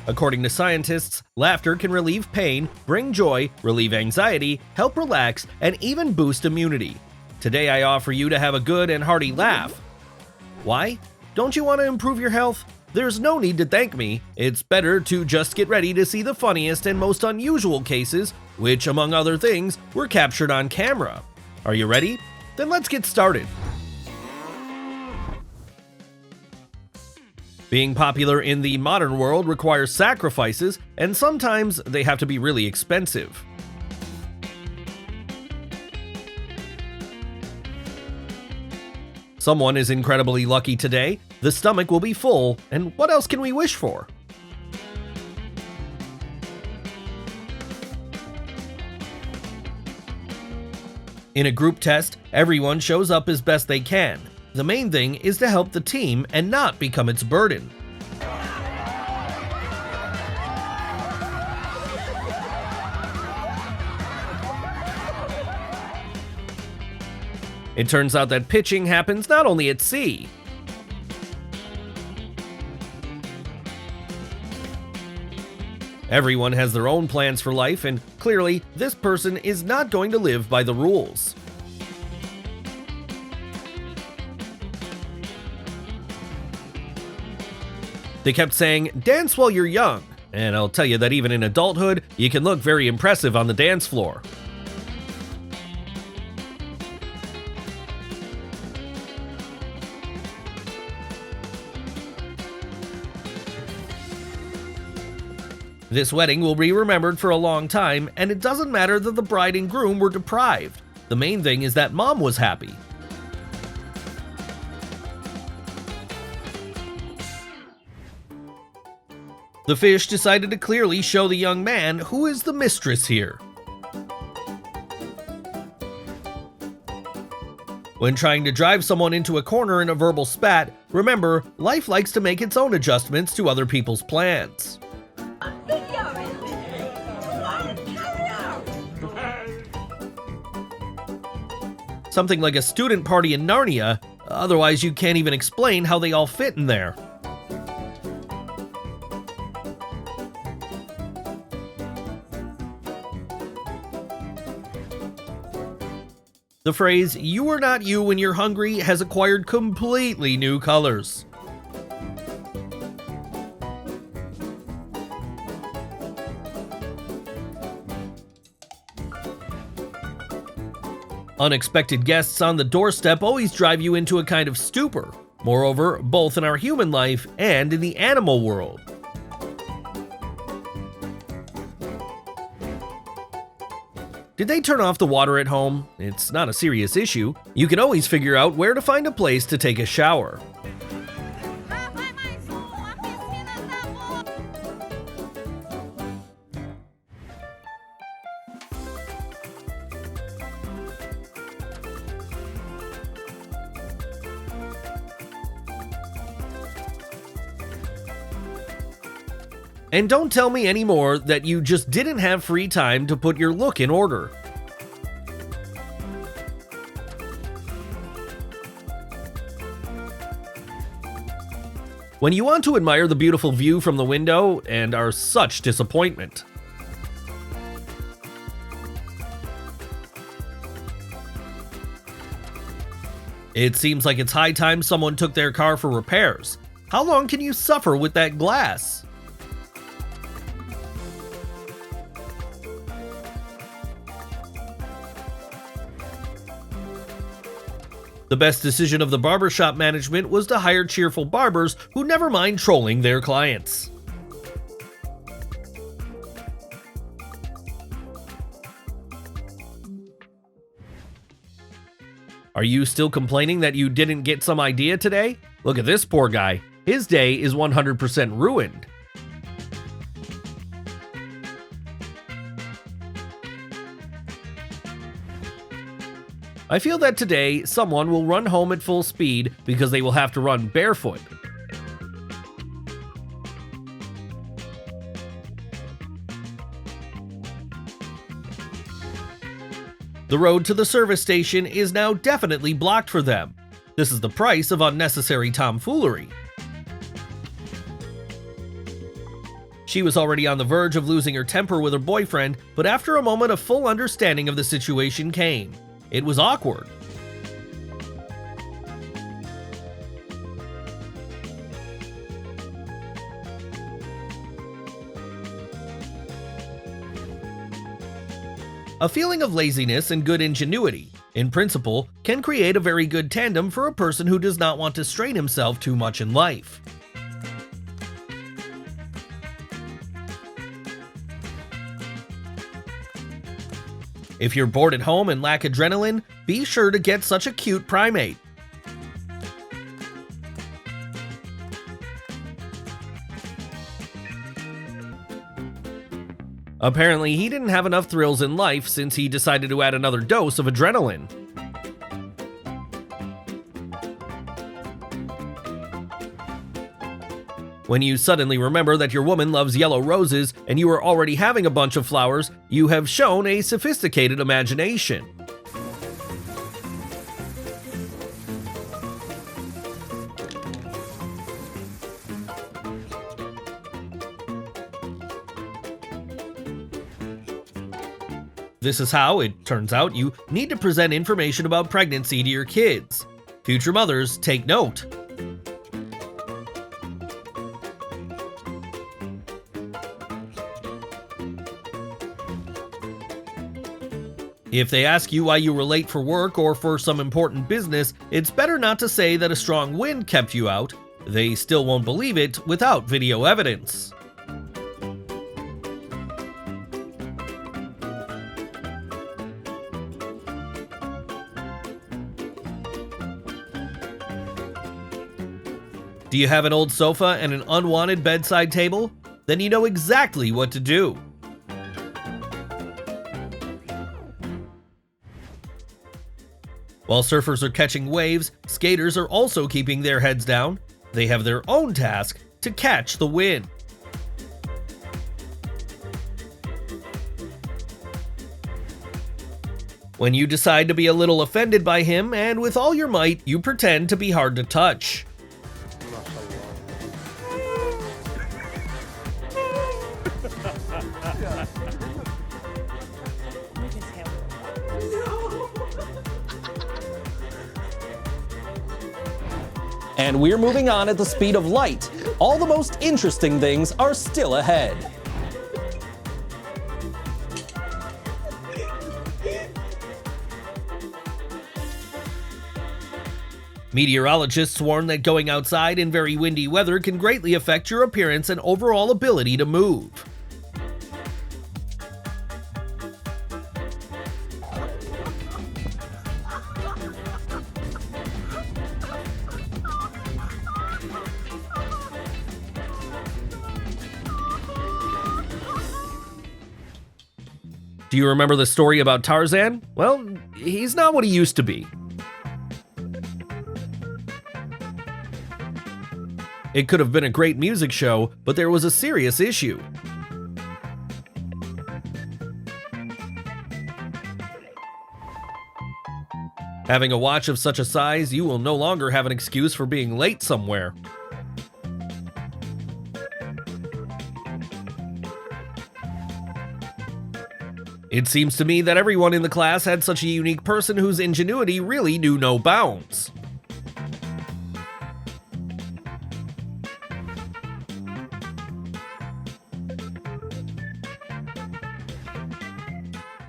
According to scientists, laughter can relieve pain, bring joy, relieve anxiety, help relax, and even boost immunity. Today I offer you to have a good and hearty laugh. Why? Don't you want to improve your health? There's no need to thank me. It's better to just get ready to see the funniest and most unusual cases, which, among other things, were captured on camera. Are you ready? Then let's get started. Being popular in the modern world requires sacrifices, and sometimes they have to be really expensive. Someone is incredibly lucky today, the stomach will be full, and what else can we wish for? In a group test, everyone shows up as best they can. The main thing is to help the team and not become its burden. It turns out that pitching happens not only at sea. Everyone has their own plans for life, and clearly, this person is not going to live by the rules. They kept saying, "Dance while you're young," and I'll tell you that even in adulthood, you can look very impressive on the dance floor. This wedding will be remembered for a long time, and it doesn't matter that the bride and groom were deprived. The main thing is that mom was happy. The fish decided to clearly show the young man who is the mistress here. When trying to drive someone into a corner in a verbal spat, remember, life likes to make its own adjustments to other people's plans. Something like a student party in Narnia, otherwise you can't even explain how they all fit in there. The phrase, "you are not you when you're hungry," has acquired completely new colors. Unexpected guests on the doorstep always drive you into a kind of stupor. Moreover, both in our human life and in the animal world. Did they turn off the water at home? It's not a serious issue. You can always figure out where to find a place to take a shower. And don't tell me anymore that you just didn't have free time to put your look in order. When you want to admire the beautiful view from the window and are such disappointment. It seems like it's high time someone took their car for repairs. How long can you suffer with that glass? The best decision of the barbershop management was to hire cheerful barbers who never mind trolling their clients. Are you still complaining that you didn't get some idea today? Look at this poor guy. His day is 100% ruined. I feel that today, someone will run home at full speed because they will have to run barefoot. The road to the service station is now definitely blocked for them. This is the price of unnecessary tomfoolery. She was already on the verge of losing her temper with her boyfriend, but after a moment a full understanding of the situation came. It was awkward. A feeling of laziness and good ingenuity, in principle, can create a very good tandem for a person who does not want to strain himself too much in life. If you're bored at home and lack adrenaline, be sure to get such a cute primate. Apparently, he didn't have enough thrills in life since he decided to add another dose of adrenaline. When you suddenly remember that your woman loves yellow roses and you are already having a bunch of flowers, you have shown a sophisticated imagination. This is how, it turns out, you need to present information about pregnancy to your kids. Future mothers, take note. If they ask you why you were late for work or for some important business, it's better not to say that a strong wind kept you out. They still won't believe it without video evidence. Do you have an old sofa and an unwanted bedside table? Then you know exactly what to do. While surfers are catching waves, skaters are also keeping their heads down. They have their own task to catch the wind. When you decide to be a little offended by him, and with all your might, you pretend to be hard to touch. And we're moving on at the speed of light. All the most interesting things are still ahead. Meteorologists warn that going outside in very windy weather can greatly affect your appearance and overall ability to move. Do you remember the story about Tarzan? Well, he's not what he used to be. It could have been a great music show, but there was a serious issue. Having a watch of such a size, you will no longer have an excuse for being late somewhere. It seems to me that everyone in the class had such a unique person whose ingenuity really knew no bounds.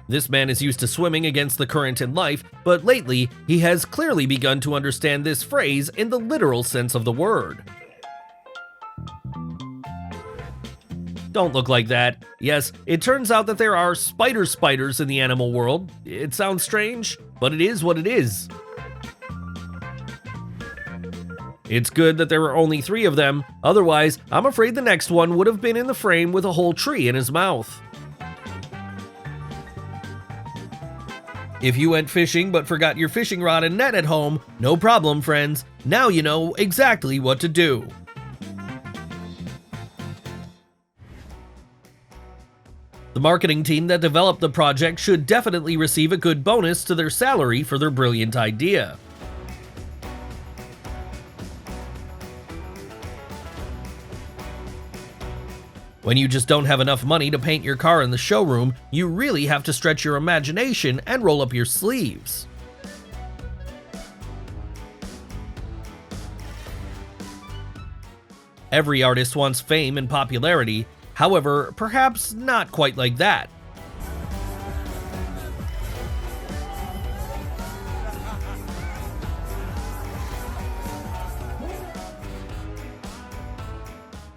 This man is used to swimming against the current in life, but lately he has clearly begun to understand this phrase in the literal sense of the word. Don't look like that. Yes, it turns out that there are spiders in the animal world. It sounds strange, but it is what it is. It's good that there are only 3 of them, otherwise I'm afraid the next one would have been in the frame with a whole tree in his mouth. If you went fishing but forgot your fishing rod and net at home, no problem, friends. Now you know exactly what to do. The marketing team that developed the project should definitely receive a good bonus to their salary for their brilliant idea. When you just don't have enough money to paint your car in the showroom, you really have to stretch your imagination and roll up your sleeves. Every artist wants fame and popularity, however, perhaps not quite like that.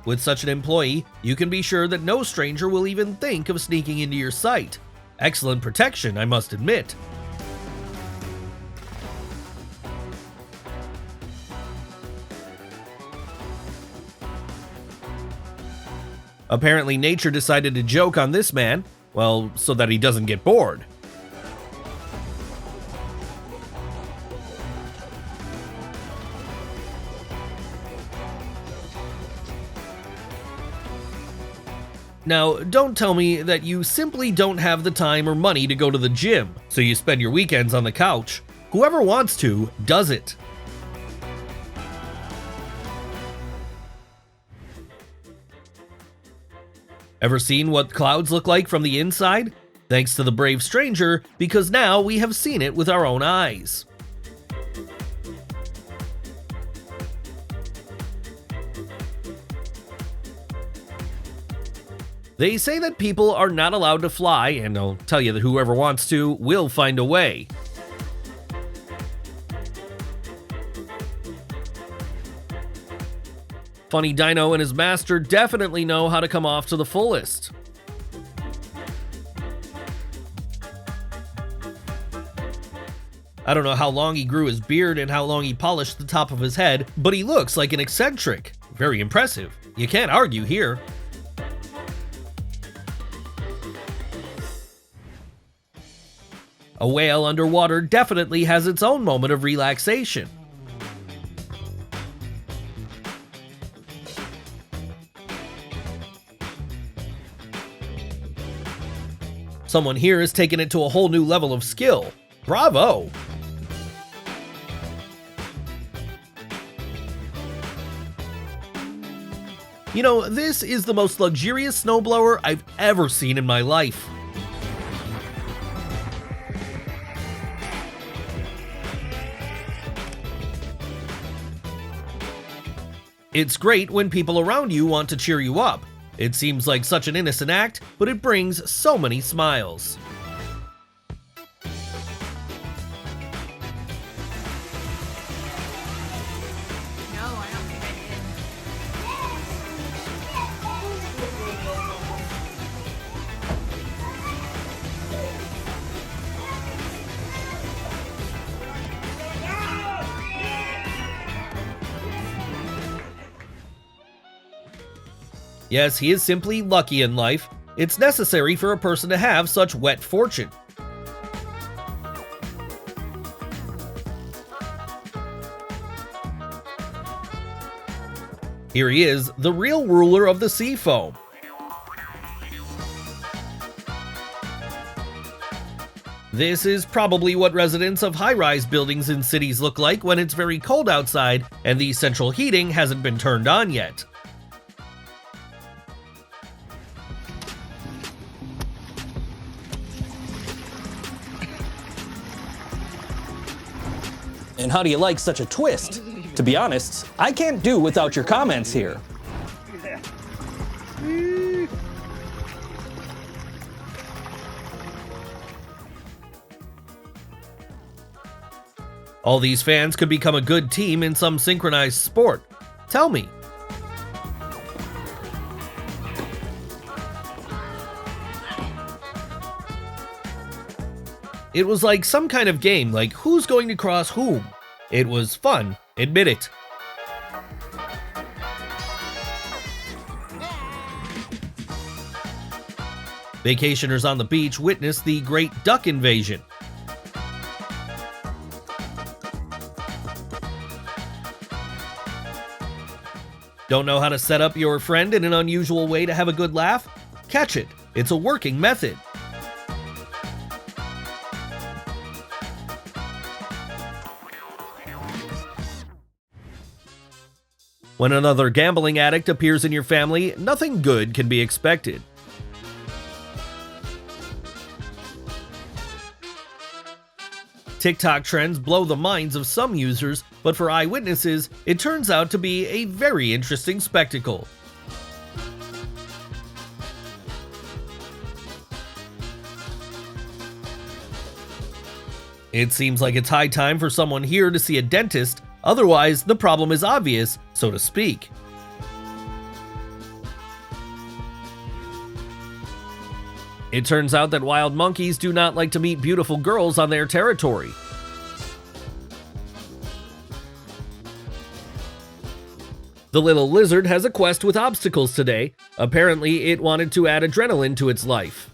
With such an employee, you can be sure that no stranger will even think of sneaking into your site. Excellent protection, I must admit. Apparently, nature decided to joke on this man, well, so that he doesn't get bored. Now, don't tell me that you simply don't have the time or money to go to the gym, so you spend your weekends on the couch. Whoever wants to, does it. Ever seen what clouds look like from the inside? Thanks to the brave stranger, because now we have seen it with our own eyes. They say that people are not allowed to fly, and I'll tell you that whoever wants to will find a way. Funny Dino and his master definitely know how to come off to the fullest. I don't know how long he grew his beard and how long he polished the top of his head, but he looks like an eccentric. Very impressive. You can't argue here. A whale underwater definitely has its own moment of relaxation. Someone here has taken it to a whole new level of skill. Bravo! You know, this is the most luxurious snowblower I've ever seen in my life. It's great when people around you want to cheer you up. It seems like such an innocent act, but it brings so many smiles. Yes, he is simply lucky in life. It's necessary for a person to have such wet fortune. Here he is, the real ruler of the sea foam. This is probably what residents of high-rise buildings in cities look like when it's very cold outside and the central heating hasn't been turned on yet. And how do you like such a twist? To be honest, I can't do without your comments here. All these fans could become a good team in some synchronized sport. Tell me. It was like some kind of game, like who's going to cross whom. It was fun, admit it. Vacationers on the beach witnessed the Great Duck Invasion. Don't know how to set up your friend in an unusual way to have a good laugh? Catch it. It's a working method. When another gambling addict appears in your family, nothing good can be expected. TikTok trends blow the minds of some users, but for eyewitnesses, it turns out to be a very interesting spectacle. It seems like it's high time for someone here to see a dentist, otherwise the problem is obvious, so to speak. It turns out that wild monkeys do not like to meet beautiful girls on their territory. The little lizard has a quest with obstacles today. Apparently, it wanted to add adrenaline to its life.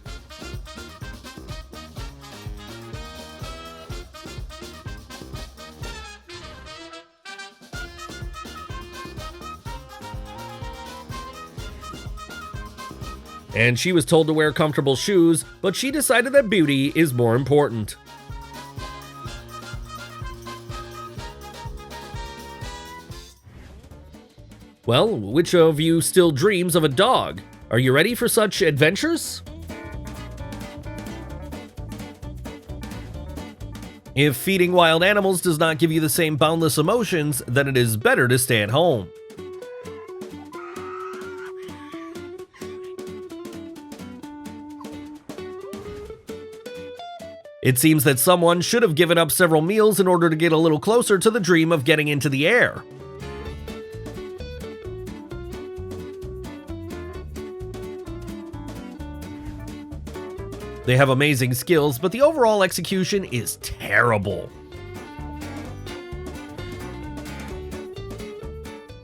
And she was told to wear comfortable shoes, but she decided that beauty is more important. Well, which of you still dreams of a dog? Are you ready for such adventures? If feeding wild animals does not give you the same boundless emotions, then it is better to stay at home. It seems that someone should have given up several meals in order to get a little closer to the dream of getting into the air. They have amazing skills, but the overall execution is terrible.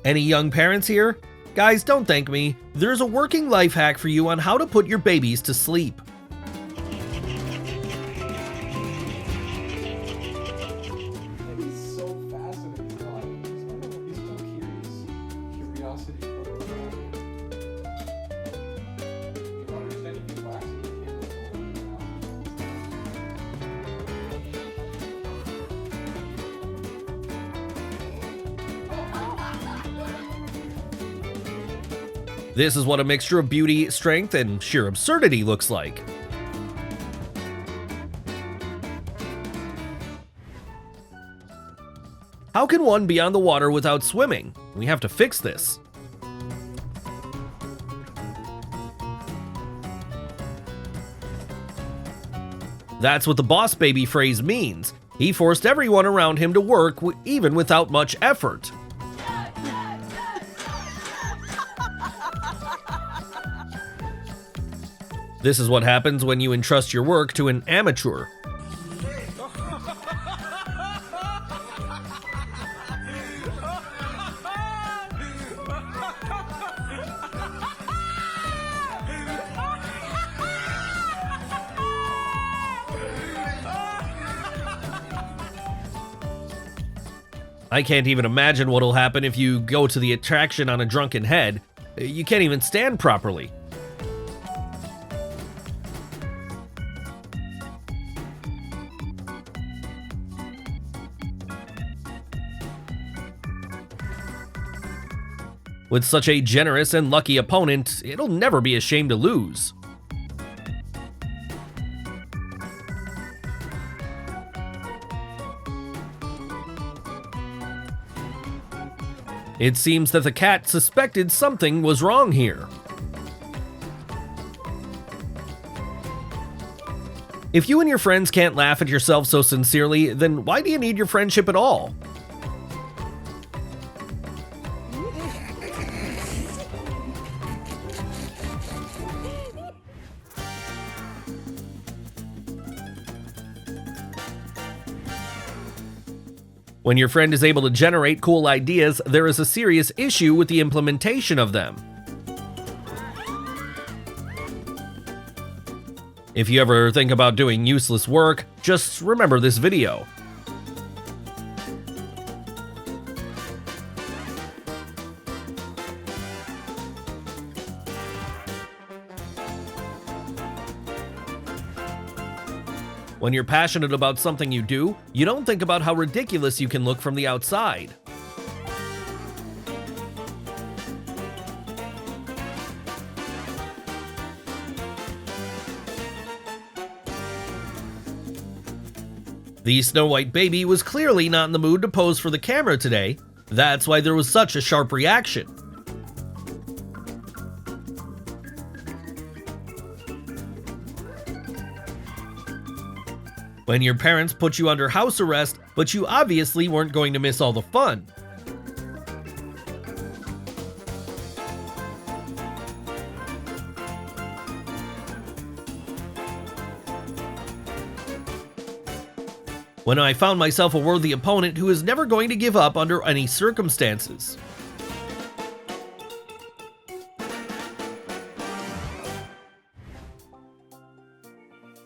Any young parents here? Guys, don't thank me. There's a working life hack for you on how to put your babies to sleep. This is what a mixture of beauty, strength, and sheer absurdity looks like. How can one be on the water without swimming? We have to fix this. That's what the boss baby phrase means. He forced everyone around him to work even without much effort. This is what happens when you entrust your work to an amateur. I can't even imagine what'll happen if you go to the attraction on a drunken head. You can't even stand properly. With such a generous and lucky opponent, it'll never be a shame to lose. It seems that the cat suspected something was wrong here. If you and your friends can't laugh at yourself so sincerely, then why do you need your friendship at all? When your friend is able to generate cool ideas, there is a serious issue with the implementation of them. If you ever think about doing useless work, just remember this video. When you're passionate about something you do, you don't think about how ridiculous you can look from the outside. The Snow White baby was clearly not in the mood to pose for the camera today. That's why there was such a sharp reaction. When your parents put you under house arrest, but you obviously weren't going to miss all the fun. When I found myself a worthy opponent who is never going to give up under any circumstances.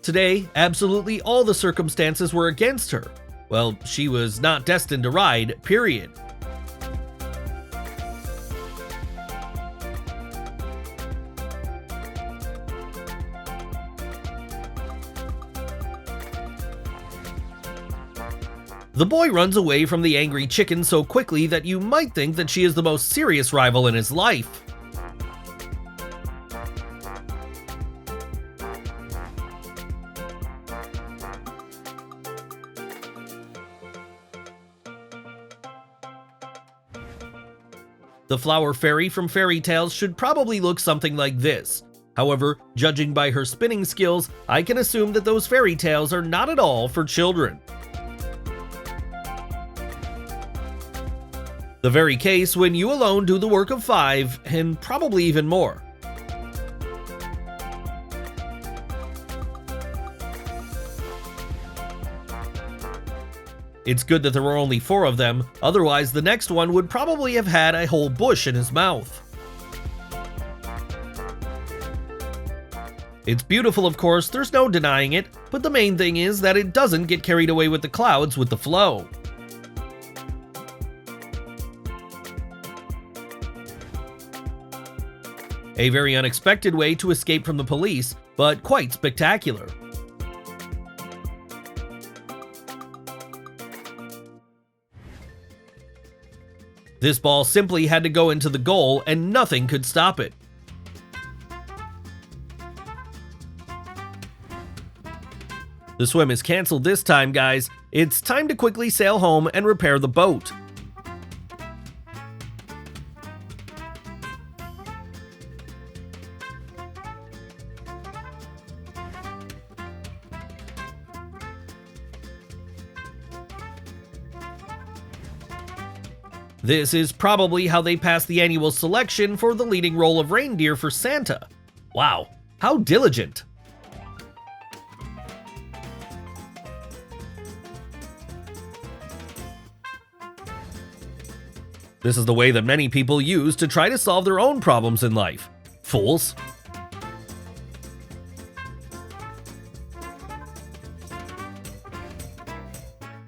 Today, absolutely all the circumstances were against her. Well, she was not destined to ride, period. The boy runs away from the angry chicken so quickly that you might think that she is the most serious rival in his life. The flower fairy from fairy tales should probably look something like this. However, judging by her spinning skills, I can assume that those fairy tales are not at all for children. The very case when you alone do the work of 5, and probably even more. It's good that there were only 4 of them, otherwise the next one would probably have had a whole bush in his mouth. It's beautiful, of course, there's no denying it, but the main thing is that it doesn't get carried away with the clouds with the flow. A very unexpected way to escape from the police, but quite spectacular. This ball simply had to go into the goal and nothing could stop it. The swim is canceled this time, guys. It's time to quickly sail home and repair the boat. This is probably how they passed the annual selection for the leading role of reindeer for Santa. Wow, how diligent. This is the way that many people use to try to solve their own problems in life. Fools.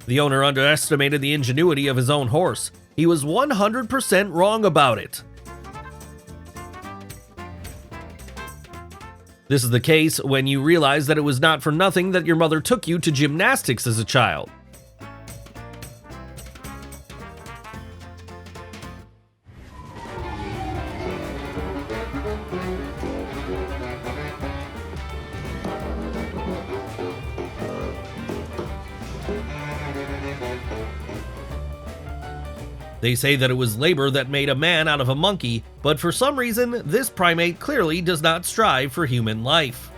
The owner underestimated the ingenuity of his own horse. He was 100% wrong about it. This is the case when you realize that it was not for nothing that your mother took you to gymnastics as a child. They say that it was labor that made a man out of a monkey, but for some reason, this primate clearly does not strive for human life.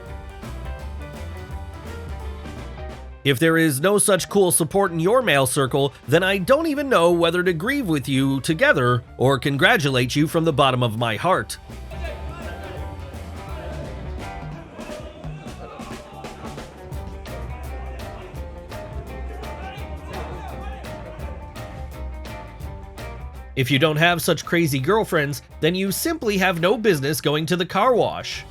If there is no such cool support in your male circle, then I don't even know whether to grieve with you together or congratulate you from the bottom of my heart. If you don't have such crazy girlfriends, then you simply have no business going to the car wash.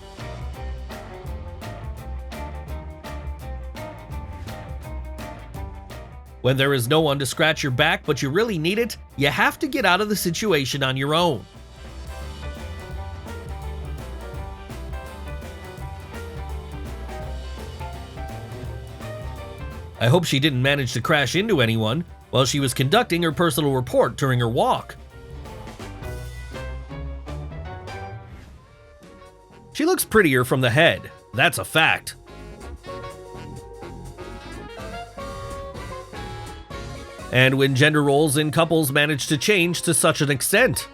When there is no one to scratch your back but you really need it, you have to get out of the situation on your own. I hope she didn't manage to crash into anyone while she was conducting her personal report during her walk. She looks prettier from the head, that's a fact. And when gender roles in couples manage to change to such an extent.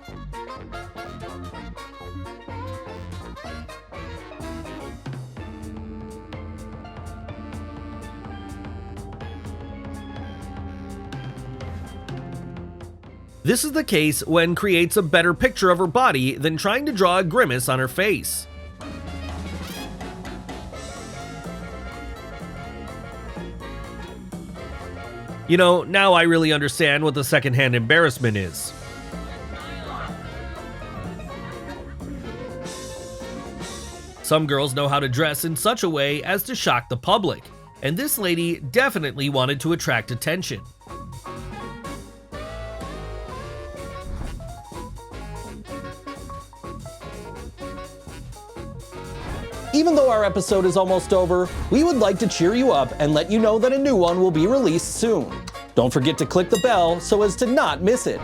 This is the case when creates a better picture of her body than trying to draw a grimace on her face. You know, now I really understand what the secondhand embarrassment is. Some girls know how to dress in such a way as to shock the public, and this lady definitely wanted to attract attention. Even though our episode is almost over, we would like to cheer you up and let you know that a new one will be released soon. Don't forget to click the bell so as to not miss it.